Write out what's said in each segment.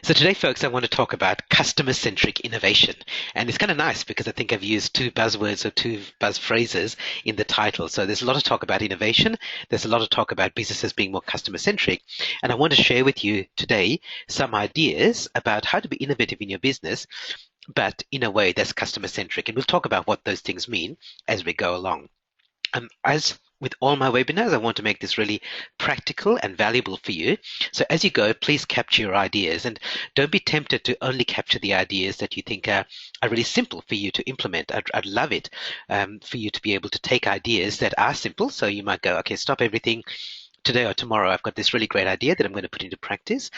So today, folks, I want to talk about customer-centric innovation. And it's kind of nice because I think I've used two buzzwords or two buzz phrases in the title. So there's a lot of talk about innovation. There's a lot of talk about businesses being more customer-centric. And I want to share with you today some ideas about how to be innovative in your business, but in a way that's customer-centric. And we'll talk about what those things mean as we go along. As with all my webinars, I want to make this really practical and valuable for you. So as you go, please capture your ideas and don't be tempted to only capture the ideas that you think are really simple for you to implement. I'd love it for you to be able to take ideas that are simple. So you might go, okay, stop everything. Today or tomorrow, I've got this really great idea that I'm going to put into practice.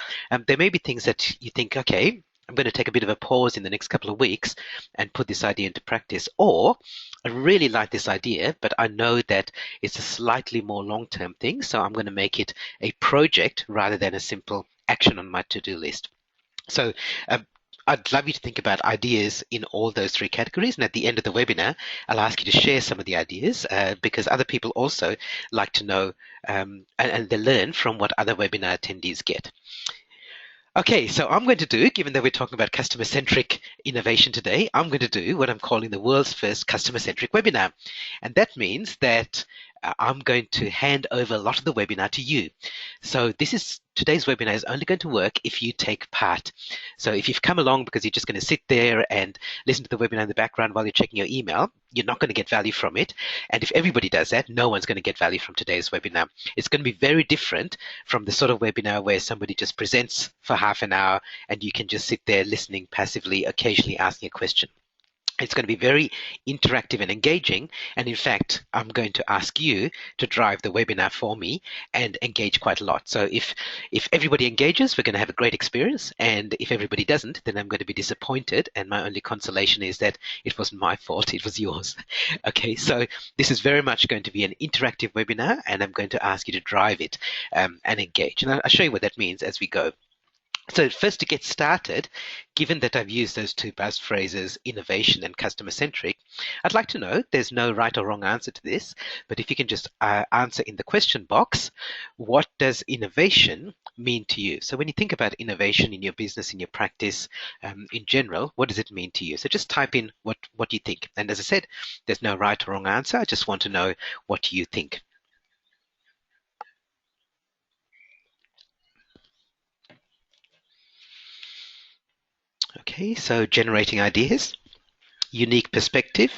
There may be things that you think, okay, I'm going to take a bit of a pause in the next couple of weeks and put this idea into practice. Or I really like this idea, but I know that it's a slightly more long-term thing, so I'm going to make it a project rather than a simple action on my to-do list. So I'd love you to think about ideas in all those three categories. And at the end of the webinar, I'll ask you to share some of the ideas because other people also like to know and they learn from what other webinar attendees get. Okay, so I'm going to do, given that we're talking about customer-centric innovation today, I'm going to do what I'm calling the world's first customer-centric webinar. And that means that I'm going to hand over a lot of the webinar to you. So today's webinar is only going to work if you take part. So if you've come along because you're just going to sit there and listen to the webinar in the background while you're checking your email, you're not going to get value from it. And if everybody does that, no one's going to get value from today's webinar. It's going to be very different from the sort of webinar where somebody just presents for half an hour and you can just sit there listening passively, occasionally asking a question. It's going to be very interactive and engaging. And in fact, I'm going to ask you to drive the webinar for me and engage quite a lot. So if everybody engages, we're going to have a great experience. And if everybody doesn't, then I'm going to be disappointed. And my only consolation is that it wasn't my fault, it was yours. Okay, so this is very much going to be an interactive webinar, and I'm going to ask you to drive it and engage. And I'll show you what that means as we go. So first, to get started, given that I've used those two buzz phrases, innovation and customer-centric, I'd like to know, there's no right or wrong answer to this, but if you can just answer in the question box, what does innovation mean to you? So when you think about innovation in your business, in your practice, in general, what does it mean to you? So just type in what you think. And as I said, there's no right or wrong answer. I just want to know what you think. Okay, so generating ideas, unique perspective,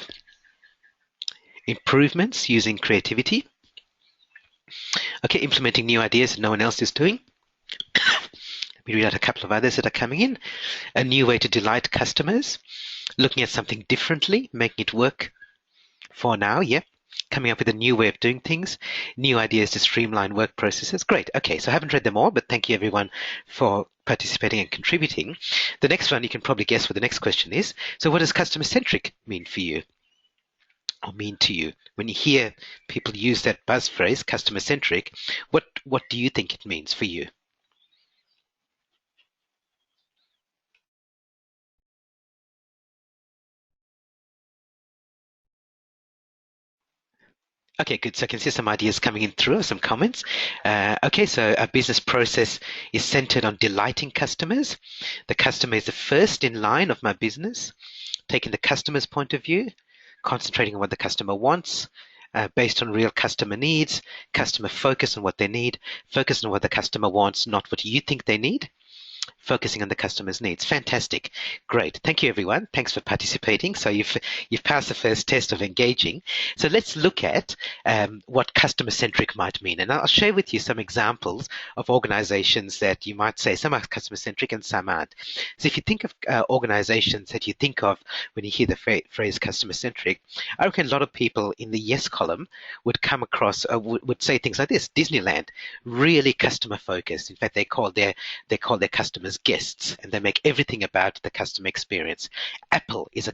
improvements using creativity. Okay, implementing new ideas that no one else is doing. Let me read out a couple of others that are coming in. A new way to delight customers, looking at something differently, making it work for now, yeah. Coming up with a new way of doing things, new ideas to streamline work processes. Great. Okay, so I haven't read them all, but thank you everyone for participating and contributing. The next one, you can probably guess what the next question is. So what does customer-centric mean for you? Or mean to you? When you hear people use that buzz phrase, customer-centric, what do you think it means for you? Okay, good. So I can see some ideas coming in through, some comments. Okay, so a business process is centered on delighting customers. The customer is the first in line of my business, taking the customer's point of view, concentrating on what the customer wants, based on real customer needs, customer focus on what they need, focus on what the customer wants, not what you think they need. Focusing on the customer's needs. Fantastic. Great. Thank you, everyone. Thanks for participating. So you've passed the first test of engaging. So let's look at what customer-centric might mean. And I'll share with you some examples of organizations that you might say some are customer-centric and some aren't. So if you think of organizations that you think of when you hear the phrase customer-centric, I reckon a lot of people in the yes column would come across, would say things like this. Disneyland, really customer-focused. In fact, they call their customers guests, and they make everything about the customer experience. Apple is a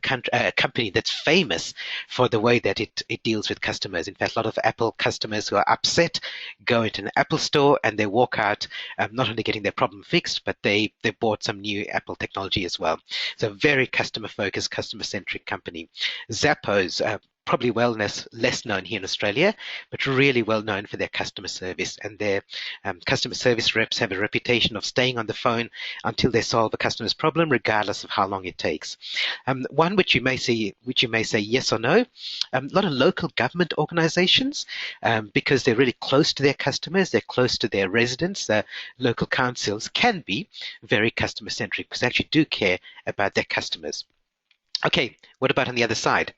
company that's famous for the way that it deals with customers. In fact, a lot of Apple customers who are upset go into an Apple store and they walk out not only getting their problem fixed, but they bought some new Apple technology as well. So very customer focused, customer centric company. Zappos, probably less known here in Australia, but really well known for their customer service. And their customer service reps have a reputation of staying on the phone until they solve a customer's problem, regardless of how long it takes. One which you may say yes or no. A lot of local government organisations, because they're really close to their customers, they're close to their residents. Local councils can be very customer centric because they actually do care about their customers. Okay, what about on the other side?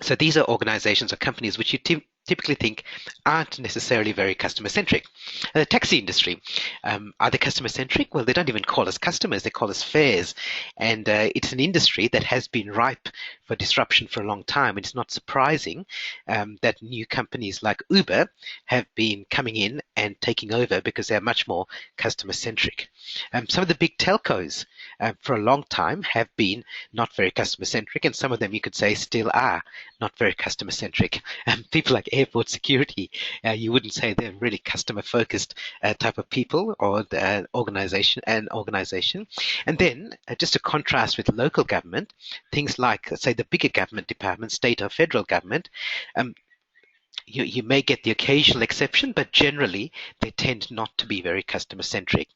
So these are organizations or companies which you typically think aren't necessarily very customer centric. The taxi industry, are they customer centric? Well, they don't even call us customers, they call us fares. And it's an industry that has been ripe for disruption for a long time. It's not surprising that new companies like Uber have been coming in and taking over because they're much more customer centric. Some of the big telcos for a long time have been not very customer centric, and some of them you could say still are not very customer centric. People like airport security, you wouldn't say they're really customer focused type of people or organization. And then just to contrast with local government, things like, say, the bigger government departments, state or federal government, you may get the occasional exception, but generally they tend not to be very customer centric.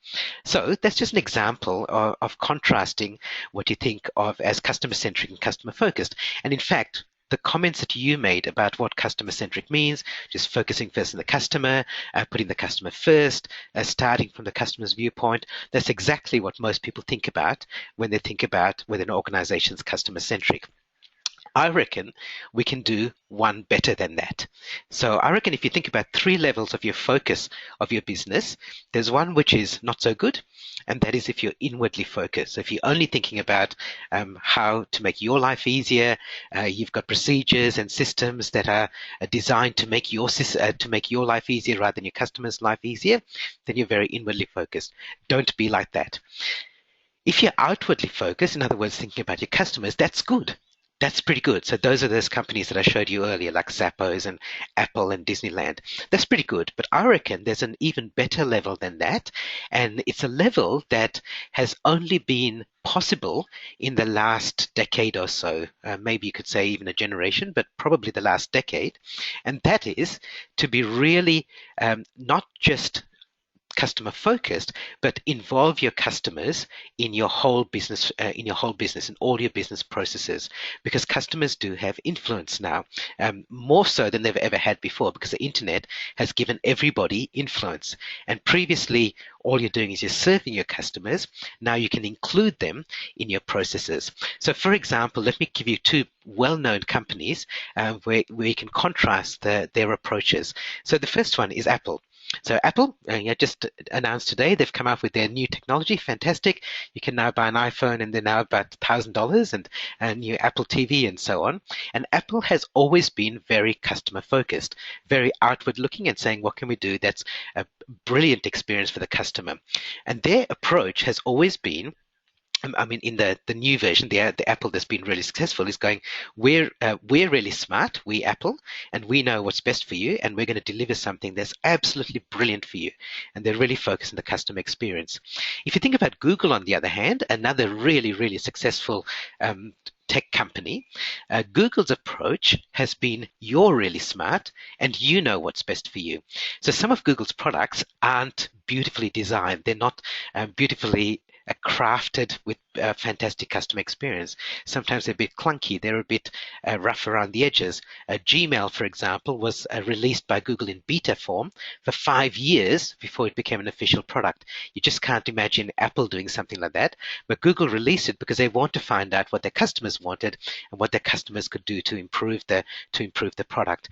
So that's just an example of contrasting what you think of as customer centric and customer focused. And in fact, the comments that you made about what customer-centric means, just focusing first on the customer, putting the customer first, starting from the customer's viewpoint, that's exactly what most people think about when they think about whether an organization's customer-centric. I reckon we can do one better than that. So I reckon if you think about 3 levels of your focus of your business, there's one which is not so good, and that is if you're inwardly focused. So if you're only thinking about how to make your life easier, you've got procedures and systems that are designed to make your life easier rather than your customer's life easier, then you're very inwardly focused. Don't be like that. If you're outwardly focused, in other words, thinking about your customers, that's good. That's pretty good. So those are those companies that I showed you earlier, like Zappos and Apple and Disneyland. That's pretty good. But I reckon there's an even better level than that. And it's a level that has only been possible in the last decade or so. Maybe you could say even a generation, but probably the last decade. And that is to be really not just customer focused, but involve your customers in your whole business, in all your business processes, because customers do have influence now, more so than they've ever had before, because the internet has given everybody influence. And previously, all you're doing is you're serving your customers. Now you can include them in your processes. So, for example, let me give you 2 well-known companies where you can contrast their approaches. So the first one is Apple. So Apple just announced today they've come out with their new technology. Fantastic. You can now buy an iPhone and they're now about $1,000 and a new Apple TV and so on. And Apple has always been very customer focused, very outward looking and saying, what can we do that's a brilliant experience for the customer? And their approach has always been, I mean, in the new version, the Apple that's been really successful is going, we're really smart, we Apple, and we know what's best for you, and we're going to deliver something that's absolutely brilliant for you. And they're really focused on the customer experience. If you think about Google, on the other hand, another really, really successful tech company, Google's approach has been, you're really smart and you know what's best for you. So some of Google's products aren't beautifully designed. They're not beautifully crafted with fantastic customer experience. Sometimes they're a bit clunky. They're a bit rough around the edges. Gmail, for example, was released by Google in beta form for 5 years before it became an official product. You just can't imagine Apple doing something like that. But Google released it because they want to find out what their customers wanted and what their customers could do to improve the product.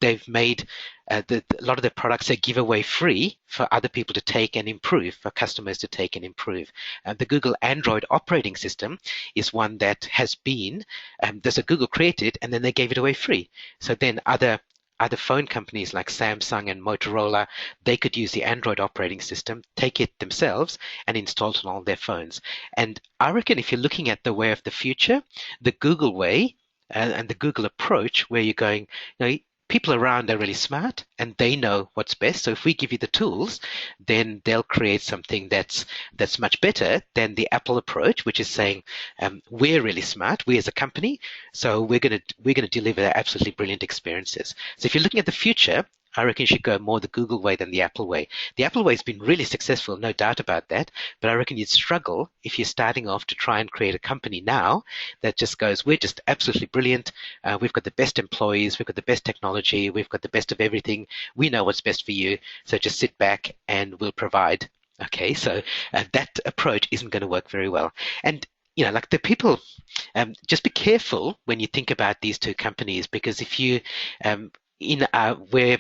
They've made a lot of the products they give away free for other people to take and improve, for customers to take and improve. The Google Android operating system is one that has been, there's a Google created and then they gave it away free. So then other phone companies like Samsung and Motorola, they could use the Android operating system, take it themselves and install it on all their phones. And I reckon if you're looking at the way of the future, the Google way and the Google approach, where you're going, people around are really smart and they know what's best. So if we give you the tools, then they'll create something that's much better than the Apple approach, which is saying we're really smart, we as a company, so we're gonna deliver absolutely brilliant experiences. So if you're looking at the future, I reckon you should go more the Google way than the Apple way. The Apple way has been really successful, no doubt about that, but I reckon you'd struggle if you're starting off to try and create a company now that just goes, we're just absolutely brilliant. We've got the best employees, we've got the best technology, we've got the best of everything. We know what's best for you, so just sit back and we'll provide. Okay, so that approach isn't going to work very well. And like the people, just be careful when you think about these two companies, because if you, in where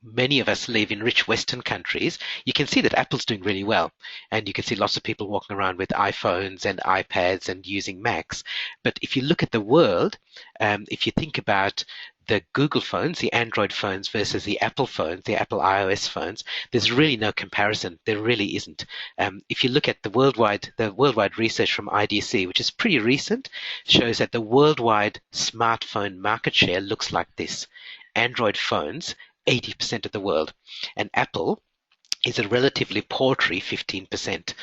many of us live in rich Western countries, you can see that Apple's doing really well. And you can see lots of people walking around with iPhones and iPads and using Macs. But if you look at the world, if you think about the Google phones, the Android phones versus the Apple phones, the Apple iOS phones, there's really no comparison. There really isn't. If you look at the worldwide research from IDC, which is pretty recent, shows that the worldwide smartphone market share looks like this. Android phones, 80% of the world, and Apple is a relatively paltry 15%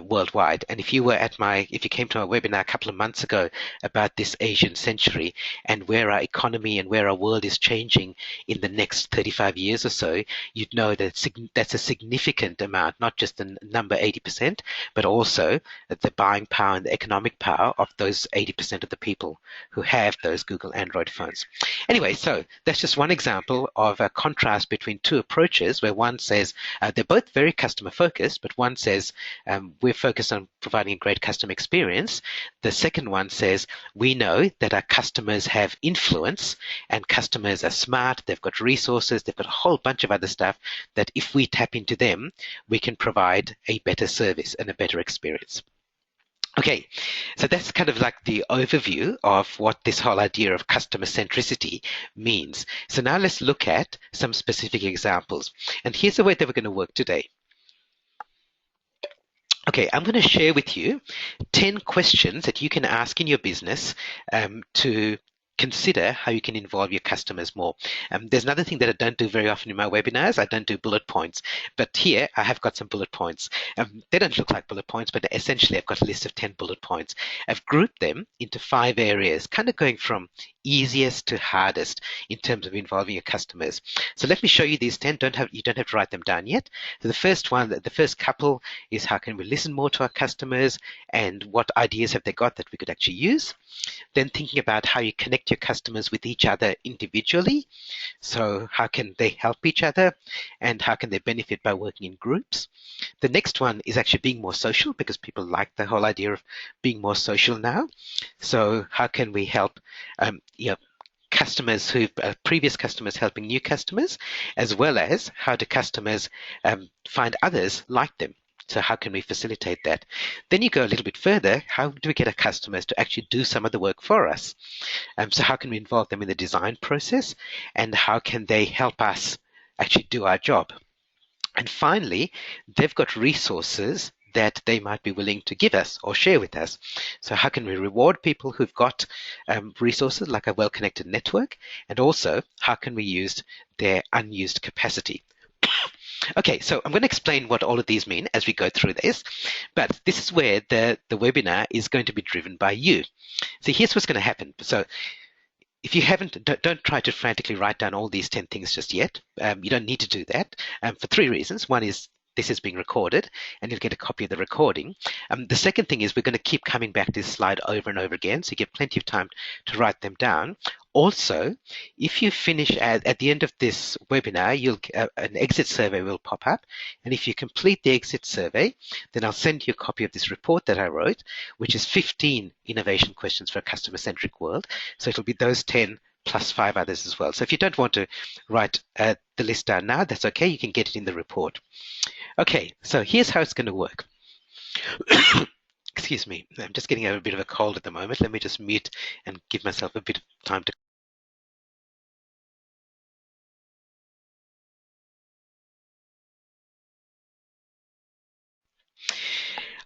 worldwide. And if you came to my webinar a couple of months ago about this Asian century and where our economy and where our world is changing in the next 35 years or so, you'd know that that's a significant amount, not just the number 80%, but also the buying power and the economic power of those 80% of the people who have those Google Android phones. Anyway, so that's just one example of a contrast between two approaches where one says they're both very customer focused, but one says we're focused on providing a great customer experience. The second one says we know that our customers have influence and customers are smart, they've got resources, they've got a whole bunch of other stuff that if we tap into them, we can provide a better service and a better experience. Okay, so that's kind of like the overview of what this whole idea of customer centricity means. So now let's look at some specific examples. And here's the way that we're going to work today. Okay, I'm going to share with you 10 questions that you can ask in your business to consider how you can involve your customers more. There's another thing that I don't do very often in my webinars. I don't do bullet points, but here I have got some bullet points. They don't look like bullet points, but essentially I've got a list of 10 bullet points. I've grouped them into 5 areas, kind of going from easiest to hardest in terms of involving your customers. So let me show you these 10. You don't have to write them down yet. So the first couple is how can we listen more to our customers and what ideas have they got that we could actually use. Then thinking about how you connect your customers with each other individually. So how can they help each other and how can they benefit by working in groups? The next one is actually being more social, because people like the whole idea of being more social now. So how can we help customers previous customers helping new customers, as well as how do customers find others like them? So how can we facilitate that? Then you go a little bit further. How do we get our customers to actually do some of the work for us? So how can we involve them in the design process? And how can they help us actually do our job? And finally, they've got resources that they might be willing to give us or share with us. So how can we reward people who've got resources like a well-connected network? And also, how can we use their unused capacity? Okay, so I'm going to explain what all of these mean as we go through this, but this is where the webinar is going to be driven by you. So here's what's going to happen. So if you don't try to frantically write down all these 10 things just yet. You don't need to do that for 3 reasons. One is this is being recorded and you'll get a copy of the recording. The second thing is we're going to keep coming back to this slide over and over again, so you get plenty of time to write them down. Also, if you finish at the end of this webinar, an exit survey will pop up. And if you complete the exit survey, then I'll send you a copy of this report that I wrote, which is 15 innovation questions for a customer-centric world. So it'll be those 10 plus 5 others as well. So if you don't want to write the list down now, that's okay. You can get it in the report. Okay, so here's how it's going to work. Excuse me, I'm just getting a bit of a cold at the moment. Let me just mute and give myself a bit of time to.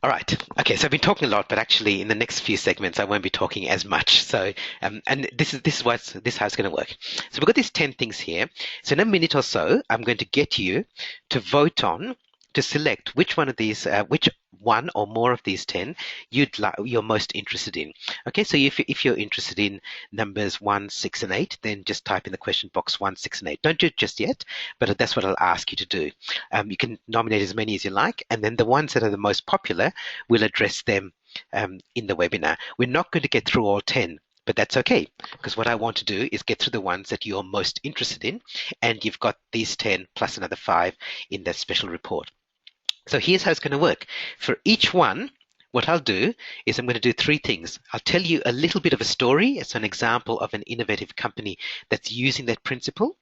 All right. Okay. So I've been talking a lot, but actually, in the next few segments, I won't be talking as much. So, and this is how it's going to work. So we've got these 10 things here. So in a minute or so, I'm going to get you to vote on to select which one of these, which one or more of these 10 you're most interested in. Okay. So if you're interested in numbers 1, 6, and 8, then just type in the question box 1, 6, and 8. Don't do it just yet, but that's what I'll ask you to do. You can nominate as many as you like, and then the ones that are the most popular, we'll address them in the webinar. We're not going to get through all 10, but that's okay, because what I want to do is get through the ones that you're most interested in, and you've got these 10 plus another 5 in that special report. So here's how it's going to work. For each one, what I'll do is I'm going to do 3 things. I'll tell you a little bit of a story. It's an example of an innovative company that's using that principle.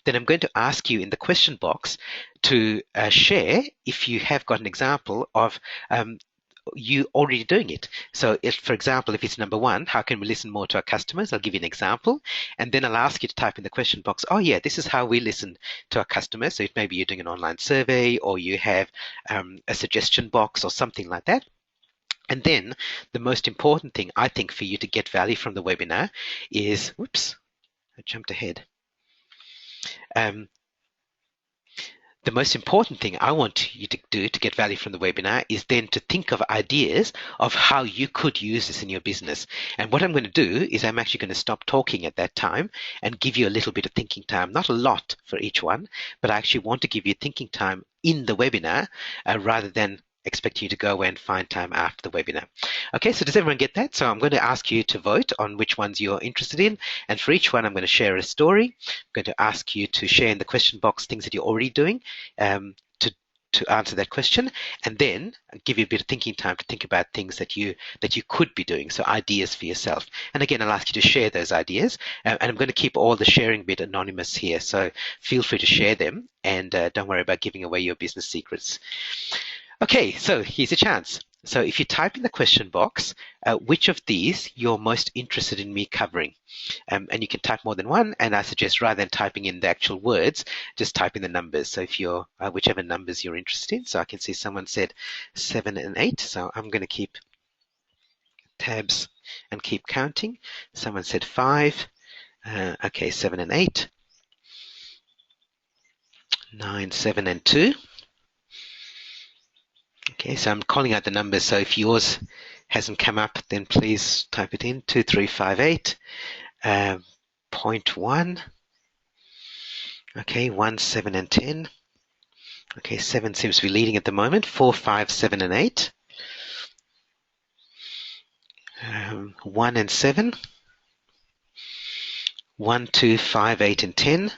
Then I'm going to ask you in the question box to share if you have got an example of you already doing it. So if, for example, if it's number 1, how can we listen more to our customers? I'll give you an example. And then I'll ask you to type in the question box, oh yeah, this is how we listen to our customers. So if maybe you're doing an online survey or you have a suggestion box or something like that. And then the most important thing I think for you to get value from the webinar is, whoops, I jumped ahead. The most important thing I want you to do to get value from the webinar is then to think of ideas of how you could use this in your business. And what I'm going to do is I'm actually going to stop talking at that time and give you a little bit of thinking time, not a lot for each one, but I actually want to give you thinking time in the webinar rather than expect you to go away and find time after the webinar. Okay, so does everyone get that? So I'm going to ask you to vote on which ones you're interested in. And for each one, I'm going to share a story. I'm going to ask you to share in the question box things that you're already doing to answer that question, and then give you a bit of thinking time to think about things that you could be doing, so ideas for yourself. And again, I'll ask you to share those ideas, and I'm going to keep all the sharing bit anonymous here, so feel free to share them, and don't worry about giving away your business secrets. Okay, so here's a chance. So if you type in the question box, which of these you're most interested in me covering, and you can type more than one, and I suggest rather than typing in the actual words, just type in the numbers. So if you're, whichever numbers you're interested in. So I can see someone said 7 and 8, so I'm going to keep tabs and keep counting. Someone said 5, okay, 7 and 8, 9, 7 and 2. Okay, so I'm calling out the numbers, so if yours hasn't come up, then please type it in, 2358, 0.1, okay, 1, 7 and 10, okay, 7 seems to be leading at the moment, 4, 5, 7 and 8, 1 and 7, 1, 2, 5, 8 and 10,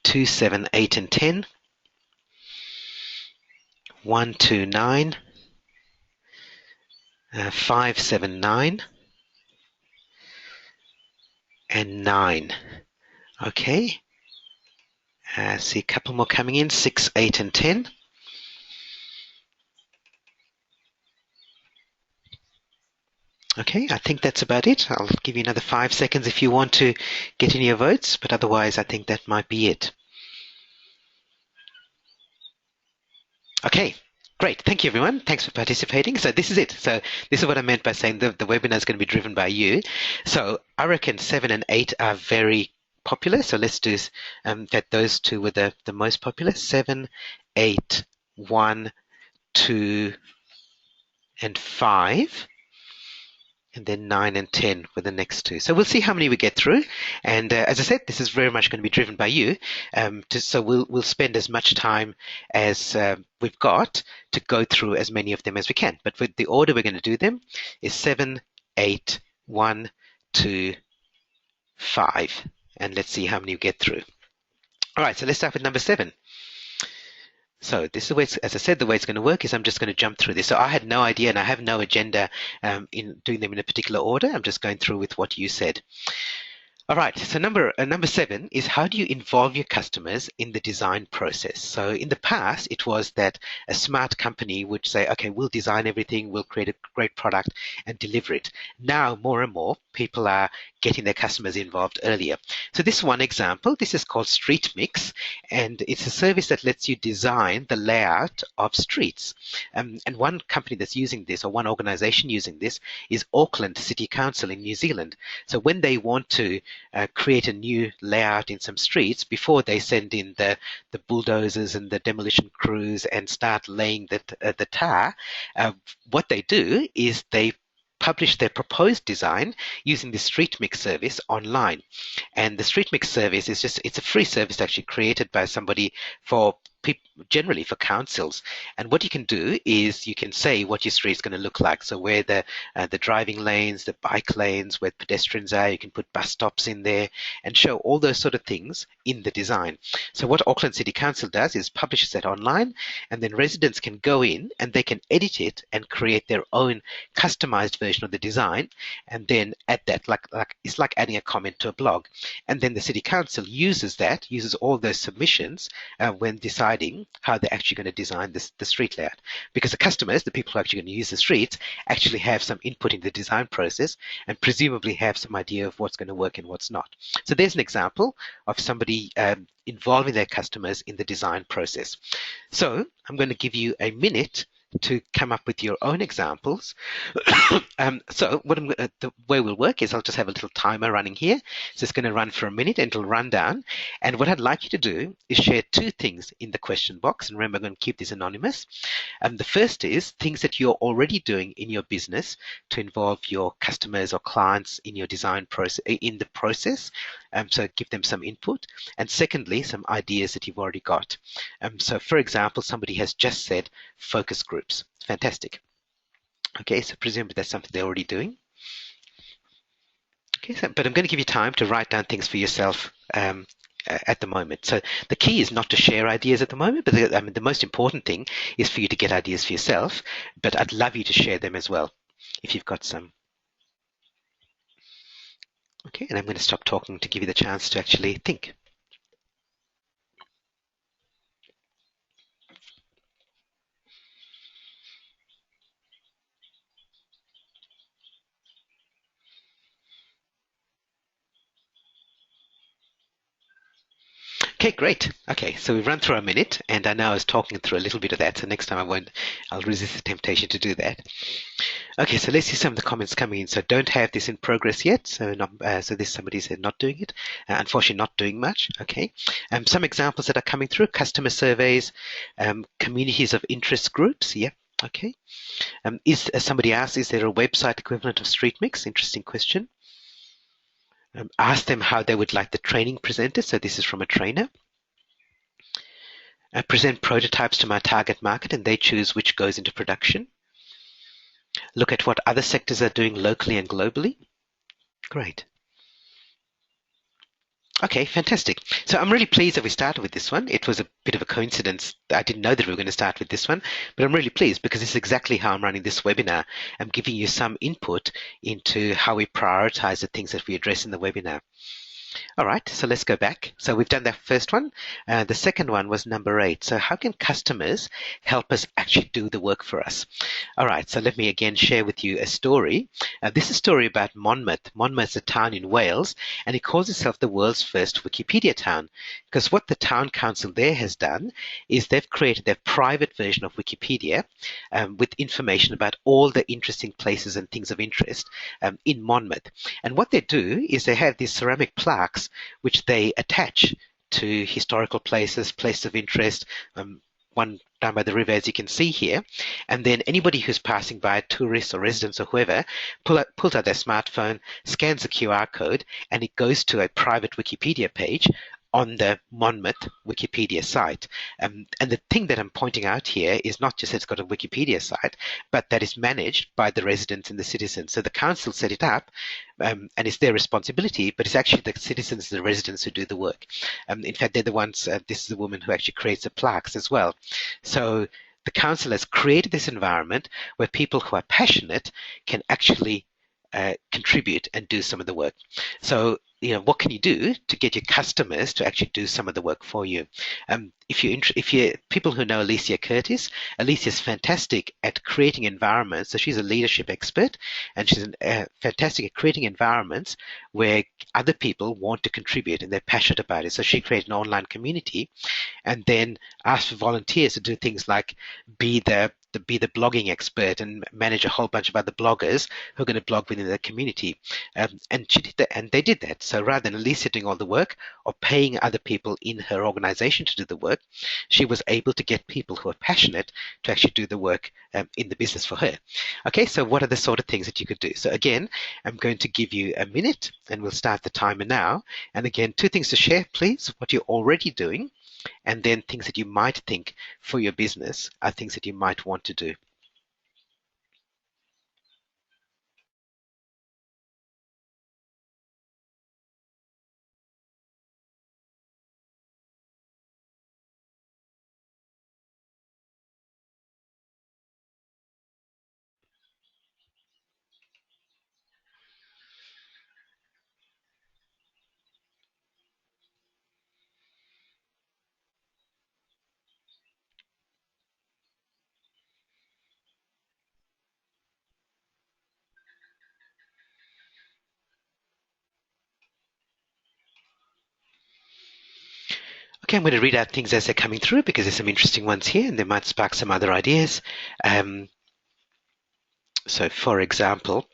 2, 7, 8 and 10, 1, 2, 9, 5, 7, 9, and 9. Okay. See a couple more coming in, 6, 8, and 10. Okay, I think that's about it. I'll give you another 5 seconds if you want to get in your votes, but otherwise I think that might be it. Okay, great. Thank you, everyone. Thanks for participating. So this is it. So this is what I meant by saying the webinar is going to be driven by you. So I reckon 7 and 8 are very popular. So let's do that. Those two were the most popular. 7, 8, 1, 2, and 5. And then 9 and 10 were the next two. So we'll see how many we get through. And as I said, this is very much going to be driven by you. So we'll spend as much time as we've got to go through as many of them as we can. But with the order we're going to do them is 7, 8, 1, 2, 5. And let's see how many we get through. All right, so let's start with number 7. So this is the way, as I said, the way it's going to work is I'm just going to jump through this. So I had no idea and I have no agenda in doing them in a particular order. I'm just going through with what you said. All right, so number 7 is how do you involve your customers in the design process? So in the past, it was that a smart company would say, okay, we'll design everything, we'll create a great product and deliver it. Now, more and more, people are getting their customers involved earlier. So this one example, this is called Street Mix, and it's a service that lets you design the layout of streets. And one company that's using this, or one organization using this, is Auckland City Council in New Zealand. So when they want to create a new layout in some streets, before they send in the bulldozers and the demolition crews and start laying the tar, what they do is they publish their proposed design using the Street Mix service online. And the Street Mix service is it's a free service actually created by somebody for people, generally for councils. And what you can do is you can say what your street is going to look like. So where the driving lanes, the bike lanes, where pedestrians are, you can put bus stops in there and show all those sort of things in the design. So what Auckland City Council does is publishes that online, and then residents can go in and they can edit it and create their own customized version of the design, and then add that like it's like adding a comment to a blog. And then the City Council uses all those submissions when deciding how they're actually going to design the street layout. Because the customers, the people who are actually going to use the streets, actually have some input in the design process and presumably have some idea of what's going to work and what's not. So there's an example of somebody involving their customers in the design process. So I'm going to give you a minute to come up with your own examples. So the way we'll work is I'll just have a little timer running here. So it's going to run for a minute and it'll run down. And what I'd like you to do is share two things in the question box. And remember, I'm going to keep this anonymous. The first is things that you're already doing in your business to involve your customers or clients in your design process, in the process. So give them some input. And secondly, some ideas that you've already got. So for example, somebody has just said focus groups. Fantastic. Okay, so presumably that's something they're already doing. Okay, but I'm going to give you time to write down things for yourself at the moment. So the key is not to share ideas at the moment, but the most important thing is for you to get ideas for yourself, but I'd love you to share them as well if you've got some. Okay, and I'm going to stop talking to give you the chance to actually think. Okay, great. Okay, so we've run through a minute, and I know I was talking through a little bit of that, so next time I'll resist the temptation to do that. Okay, so let's see some of the comments coming in. So don't have this in progress yet. So this somebody said not doing it. Unfortunately, not doing much. Okay. Some examples that are coming through: customer surveys, communities of interest groups. Yeah. Okay. Somebody asked, is there a website equivalent of Street Mix? Interesting question. Ask them how they would like the training presented. So this is from a trainer. Present prototypes to my target market, and they choose which goes into production. Look at what other sectors are doing locally and globally. Great. Okay, fantastic. So I'm really pleased that we started with this one. It was a bit of a coincidence. I didn't know that we were going to start with this one, but I'm really pleased because this is exactly how I'm running this webinar. I'm giving you some input into how we prioritize the things that we address in the webinar. All right, so let's go back. So we've done that first one. The second one was number 8. So how can customers help us actually do the work for us? All right, so let me again share with you a story. This is a story about Monmouth. Monmouth is a town in Wales, and it calls itself the world's first Wikipedia town. Because what the town council there has done is they've created their private version of Wikipedia with information about all the interesting places and things of interest in Monmouth. And what they do is they have these ceramic plaques which they attach to historical places, places of interest, one down by the river, as you can see here. And then anybody who's passing by, tourists or residents or whoever, pulls out their smartphone, scans the QR code, and it goes to a private Wikipedia page on the Monmouth Wikipedia site. And the thing that I'm pointing out here is not just that it's got a Wikipedia site, but that it's managed by the residents and the citizens. So the council set it up, and it's their responsibility, but it's actually the citizens and the residents who do the work. In fact, they're the ones, this is the woman who actually creates the plaques as well. So the council has created this environment where people who are passionate can actually contribute and do some of the work. So what can you do to get your customers to actually do some of the work for you? If you people who know Alicia Curtis, Alicia's fantastic at creating environments. So she's a leadership expert, and she's fantastic at creating environments where other people want to contribute and they're passionate about it. So she created an online community and then ask for volunteers to do things like be the blogging expert and manage a whole bunch of other bloggers who are going to blog within the community. And she did that, and they did that. So rather than Alicia doing all the work or paying other people in her organization to do the work, she was able to get people who are passionate to actually do the work in the business for her. Okay, so what are the sort of things that you could do? So again, I'm going to give you a minute and we'll start the timer now. And again, two things to share, please: what you're already doing, and then things that you might think for your business are things that you might want to do. Okay, I'm going to read out things as they're coming through because there's some interesting ones here and they might spark some other ideas. Um, so, for example,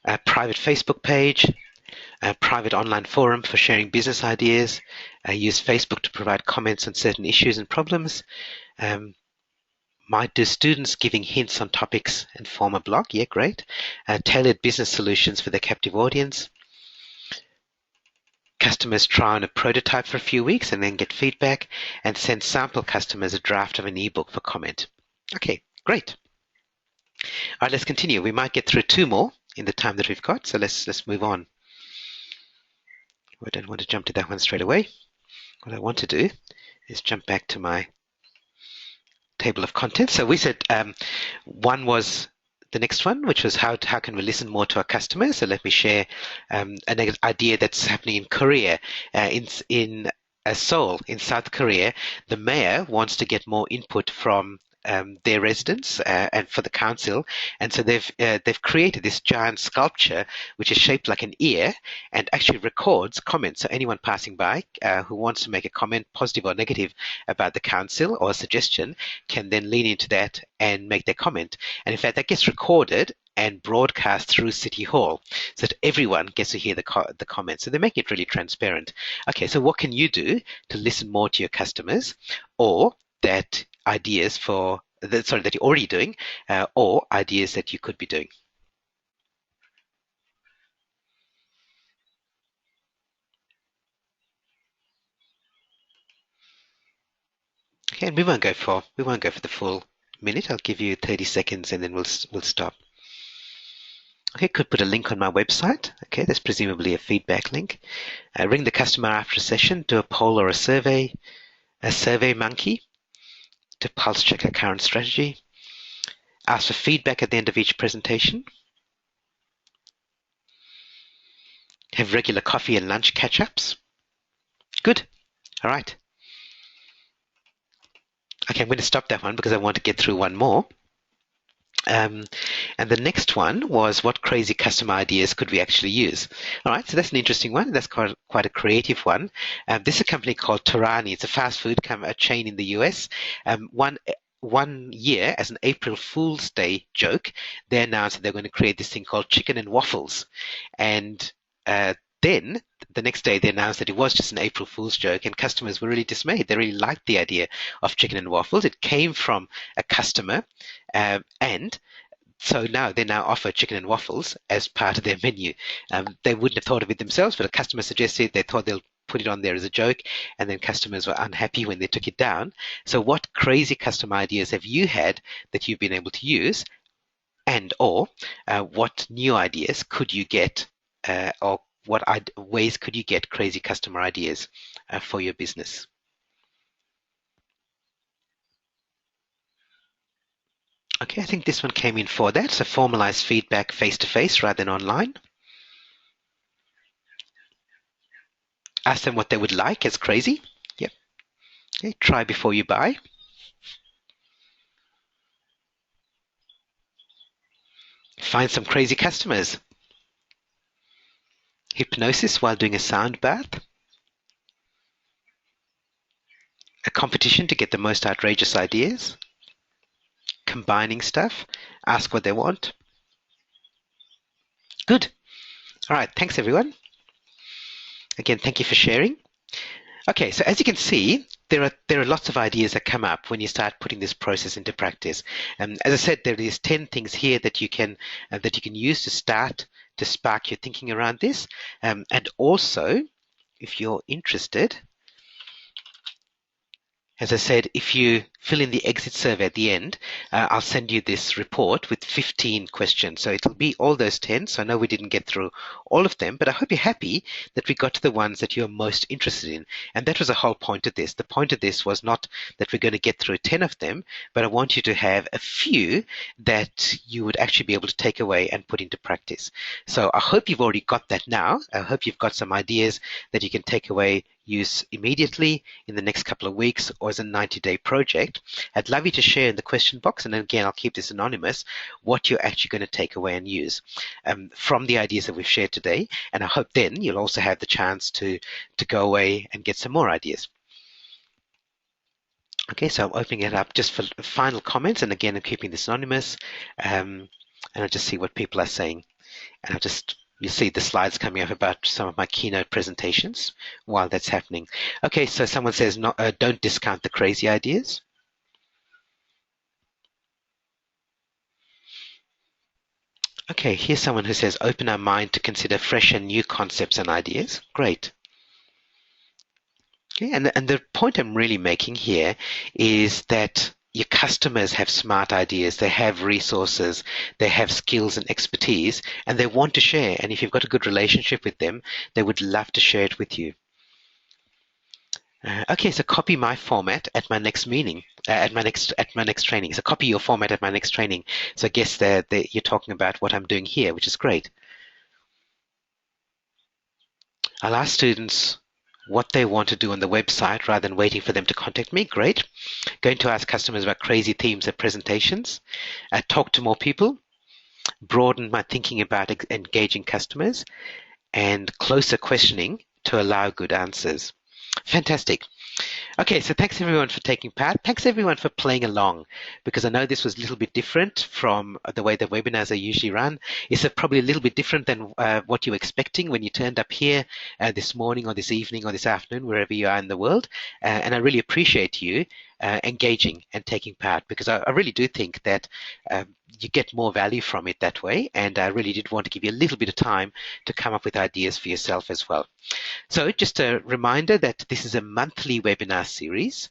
a private Facebook page, a private online forum for sharing business ideas, use Facebook to provide comments on certain issues and problems, um, might do students giving hints on topics and form a blog. Yeah, great. Tailored business solutions for their captive audience. Customers try on a prototype for a few weeks and then get feedback and send sample customers a draft of an ebook for comment. Okay, great. All right, let's continue. We might get through two more in the time that we've got, so let's move on. I don't want to jump to that one straight away. What I want to do is jump back to my table of contents. So we said one was the next one, which was how can we listen more to our customers. So let me share an idea that's happening in Korea. In Seoul, in South Korea, the mayor wants to get more input from their residents and for the council, and so they've created this giant sculpture which is shaped like an ear and actually records comments. So anyone passing by who wants to make a comment, positive or negative, about the council or a suggestion, can then lean into that and make their comment. And in fact, that gets recorded and broadcast through City Hall so that everyone gets to hear the comments. So they're making it really transparent. Okay, so what can you do to listen more to your customers, or that ideas that you're already doing, or ideas that you could be doing? Okay, and we won't go for the full minute. I'll give you 30 seconds and then we'll stop. Okay, could put a link on my website. Okay, there's presumably a feedback link. Ring the customer after a session, do a poll or a survey monkey to pulse check our current strategy. Ask for feedback at the end of each presentation. Have regular coffee and lunch catch-ups. Good. All right. Okay, I'm going to stop that one because I want to get through one more. Um, and the next one was, what crazy customer ideas could we actually use? All right, so that's an interesting one. That's quite a creative one. This is a company called Torani. It's a fast food chain in the US. One year, as an April Fool's Day joke, they announced that they're going to create this thing called chicken and waffles. And then the next day they announced that it was just an April Fool's joke, and customers were really dismayed. They really liked the idea of chicken and waffles. It came from a customer, and so now they now offer chicken and waffles as part of their menu. They wouldn't have thought of it themselves, but a customer suggested. They thought they'll put it on there as a joke, and then customers were unhappy when they took it down. So what crazy customer ideas have you had that you've been able to use, and or what new ideas could you get, or what ways could you get crazy customer ideas for your business? Okay, I think this one came in for that. So formalized feedback face to face rather than online. Ask them what they would like as crazy. Yep. Okay. Try before you buy. Find some crazy customers. Hypnosis while doing a sound bath. A competition to get the most outrageous ideas. Combining stuff. Ask what they want. Good. All right. Thanks, everyone. Again, thank you for sharing. Okay, so as you can see, there are lots of ideas that come up when you start putting this process into practice. And as I said, there is 10 things here that you can use to start to spark your thinking around this. And also, if you're interested, as I said, if you fill in the exit survey at the end, I'll send you this report with 15 questions. So it'll be all those 10. So I know we didn't get through all of them, but I hope you're happy that we got to the ones that you're most interested in. And that was the whole point of this. The point of this was not that we're going to get through 10 of them, but I want you to have a few that you would actually be able to take away and put into practice. So I hope you've already got that now. I hope you've got some ideas that you can take away, use immediately in the next couple of weeks or as a 90-day project. I'd love you to share in the question box, and again, I'll keep this anonymous, what you're actually going to take away and use from the ideas that we've shared today. And I hope then you'll also have the chance to go away and get some more ideas. Okay, so I'm opening it up just for final comments, and again, I'm keeping this anonymous, and I'll just see what people are saying. And you see the slides coming up about some of my keynote presentations while that's happening. Okay, so someone says, don't discount the crazy ideas. Okay, here's someone who says, open our mind to consider fresh and new concepts and ideas. Great. Okay, and the point I'm really making here is that your customers have smart ideas, they have resources, they have skills and expertise, and they want to share. And if you've got a good relationship with them, they would love to share it with you. Okay, so copy my format at my next meeting, at my next training. So copy your format at my next training. So I guess that you're talking about what I'm doing here, which is great. I'll ask students what they want to do on the website rather than waiting for them to contact me. Great. Going to ask customers about crazy themes at presentations. Talk to more people. Broaden my thinking about engaging customers. And closer questioning to allow good answers. Fantastic. Okay, so thanks everyone for taking part. Thanks everyone for playing along, because I know this was a little bit different from the way the webinars are usually run. It's probably a little bit different than what you were expecting when you turned up here this morning or this evening or this afternoon, wherever you are in the world. And I really appreciate you engaging and taking part, because I really do think that you get more value from it that way. And I really did want to give you a little bit of time to come up with ideas for yourself as well. So just a reminder that this is a monthly webinar series.